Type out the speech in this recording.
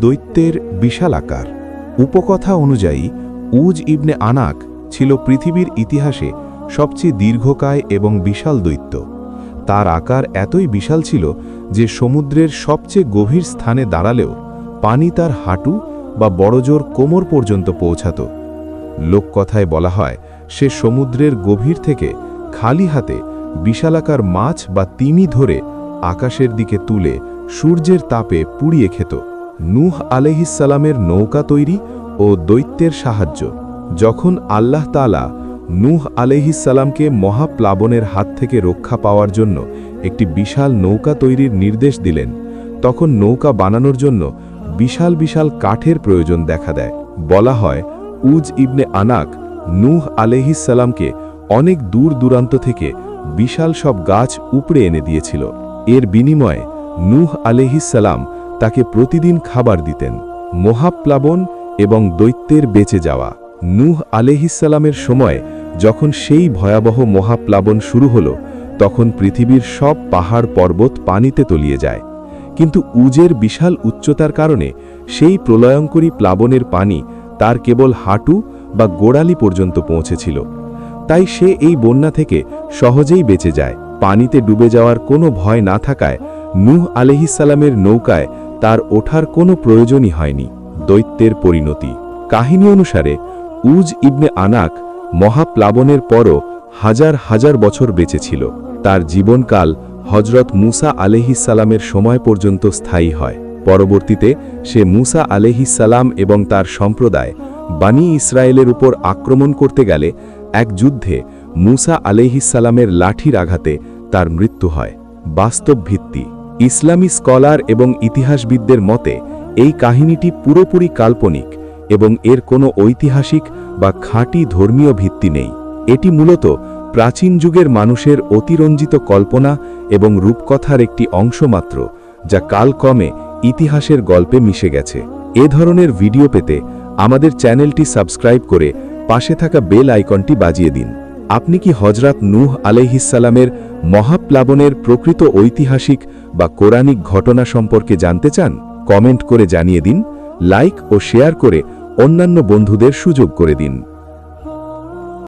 দৈত্যের বিশাল আকার। উপকথা অনুযায়ী উজ ইবনে আনাক ছিল পৃথিবীর ইতিহাসে সবচেয়ে দীর্ঘকায় এবং বিশাল দৈত্য। তার আকার এতই বিশাল ছিল যে সমুদ্রের সবচেয়ে গভীর স্থানে দাঁড়ালেও পানি তার হাঁটু বা বড়জোর কোমর পর্যন্ত পৌঁছাত। লোককথায় বলা হয় সে সমুদ্রের গভীর থেকে খালি হাতে বিশালাকার মাছ বা তিমি ধরে আকাশের দিকে তুলে সূর্যের তাপে পুড়িয়ে খেত। নূহ আলাইহিসসালামের নৌকা তৈরি ও দৈত্যের সাহায্য। যখন আল্লাহ তাআলা নূহ আলাইহিসসালামকে মহাপ্লাবনের হাত থেকে রক্ষা পাওয়ার জন্য একটি বিশাল নৌকা তৈরির নির্দেশ দিলেন, তখন নৌকা বানানোর জন্য বিশাল বিশাল কাঠের প্রয়োজন দেখা দেয়। বলা হয় উজ ইবনে আনাক নূহ আলাইহিসসালামকে অনেক দূর দূরান্ত থেকে বিশাল সব গাছ উপড়ে এনে দিয়েছিল। এর বিনিময়ে নূহ আলাইহিসসালাম তাকে প্রতিদিন খাবার দিতেন। মহাপ্লাবন এবং দৈত্যের বেঁচে যাওয়া। নূহ আলাইহিসসালামের সময় যখন সেই ভয়াবহ মহাপ্লাবন শুরু হলো, তখন পৃথিবীর সব পাহাড় পর্বত পানিতে তলিয়ে যায়। কিন্তু উজের বিশাল উচ্চতার কারণে সেই প্রলয়ঙ্করী প্লাবনের পানি তার কেবল হাঁটু বা গোড়ালি পর্যন্ত পৌঁছেছিল। তাই সে এই বন্যা থেকে সহজেই বেঁচে যায়। পানিতে ডুবে যাওয়ার কোনো ভয় না থাকায় নূহ আলাইহিসসালামের নৌকায় তার ওঠার কোনো প্রয়োজনই হয়নি। দৈত্যের পরিণতি। কাহিনী অনুসারে উজ ইবনে আনাক মহাপ্লাবনের পরও হাজার হাজার বছর বেঁচে ছিল। তার জীবনকাল হজরত মুসা আলাইহিসসালামের সময় পর্যন্ত স্থায়ী হয়। পরবর্তীতে সে মুসা আলাইহিসসালাম এবং তার সম্প্রদায় বানি ইসরায়েলের উপর আক্রমণ করতে গেলে এক যুদ্ধে মুসা আলাইহিসসালামের লাঠির আঘাতে তার মৃত্যু হয়। বাস্তব ভিত্তি। ইসলামী স্কলার এবং ইতিহাসবিদদের মতে এই কাহিনীটি পুরোপুরি কাল্পনিক এবং এর কোনো ঐতিহাসিক বা খাঁটি ধর্মীয় ভিত্তি নেই। এটি মূলত প্রাচীন যুগের মানুষের অতিরঞ্জিত কল্পনা এবং রূপকথার একটি অংশ মাত্র, যা কালক্রমে ইতিহাসের গল্পে মিশে গেছে। এ ধরনের ভিডিও পেতে আমাদের চ্যানেলটি সাবস্ক্রাইব করে পাশে থাকা বেল আইকনটি বাজিয়ে দিন। আপনি কি হজরত নূহ আলাইহিসসালামের মহাপ্লাবনের প্রকৃত ঐতিহাসিক বা কোরআনিক ঘটনা সম্পর্কে জানতে চান? কমেন্ট করে জানিয়ে দিন, লাইক ও শেয়ার করে অন্যান্য বন্ধুদের সুযোগ করে দিন।